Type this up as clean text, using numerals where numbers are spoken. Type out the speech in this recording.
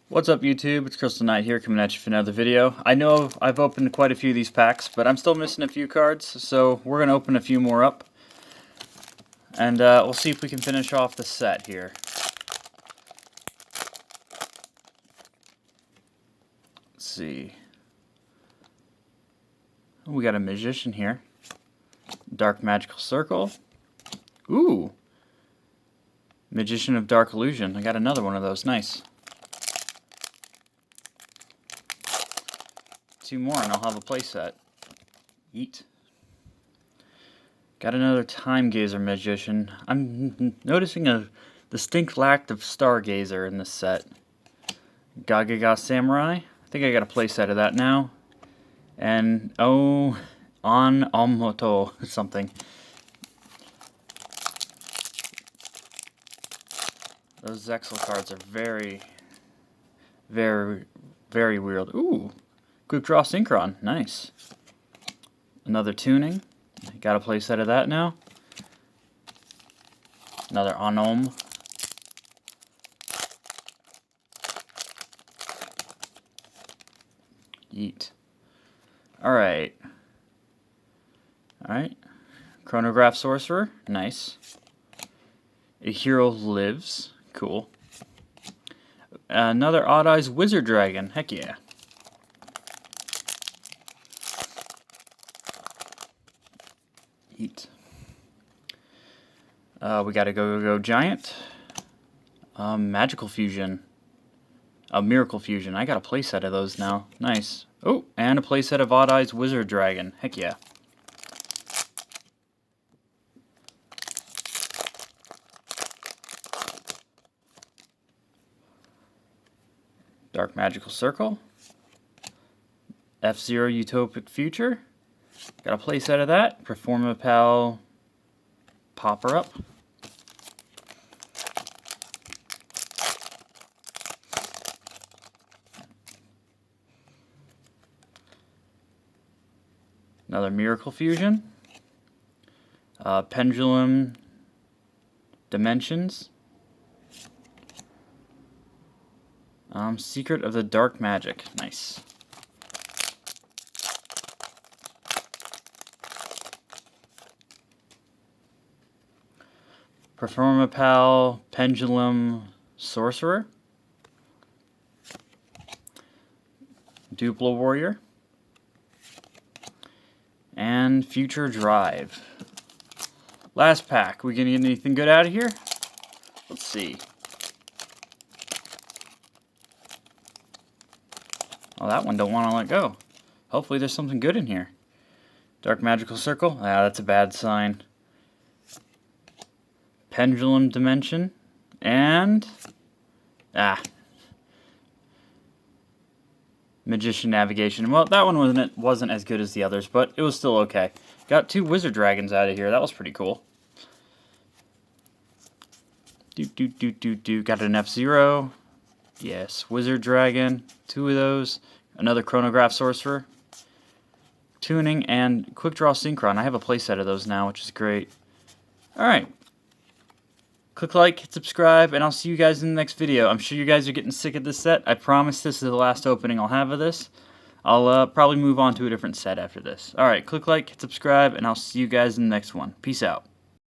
What's up YouTube, it's Crystal Knight here coming at you for another video. I know I've opened quite a few of these packs, but I'm still missing a few cards, so we're going to open a few more up. And we'll see if we can finish off the set here. Let's see. We got a Magician here. Dark Magical Circle. Ooh! Magician of Dark Illusion. I got another one of those. Nice. Two more and I'll have a playset. Yeet. Got another Time Gazer Magician. I'm noticing a distinct lack of Stargazer in this set. Gagaga Samurai. I think I got a playset of that now. And oh, on Omoto something. Those Zexal cards are very weird. Ooh. Quick Draw Synchron, nice. Another Tuning, got a playset of that now. Another Onom. Yeet. Alright. Chronograph Sorcerer, nice. A Hero Lives, cool. Another Odd Eyes Wizard Dragon, heck yeah. Eat. We got a Go Giant. Magical Fusion. A Miracle Fusion. I got a playset of those now. Nice. Oh, and a playset of Odd Eyes Wizard Dragon. Heck yeah. Dark Magical Circle. F-Zero Utopic Future. Got a playset of that. Performapal Popper Up. Another Miracle Fusion. Pendulum Dimensions. Secret of the Dark Magic. Nice. Performapal Pendulum Sorcerer. Duplo Warrior. And Future Drive. Last pack. We gonna get anything good out of here? Let's see. Oh, that one don't want to let go. Hopefully there's something good in here. Dark Magical Circle. Ah, that's a bad sign. Pendulum Dimension, and Magician Navigation. Well, that one wasn't as good as the others, but it was still okay. Got two Wizard Dragons out of here. That was pretty cool. Got an F-Zero. Yes, Wizard Dragon. Two of those. Another Chronograph Sorcerer. Tuning and Quick Draw Synchron. I have a playset of those now, which is great. Alright. Click like, hit subscribe, and I'll see you guys in the next video. I'm sure you guys are getting sick of this set. I promise this is the last opening I'll have of this. I'll probably move on to a different set after this. Alright, click like, hit subscribe, and I'll see you guys in the next one. Peace out.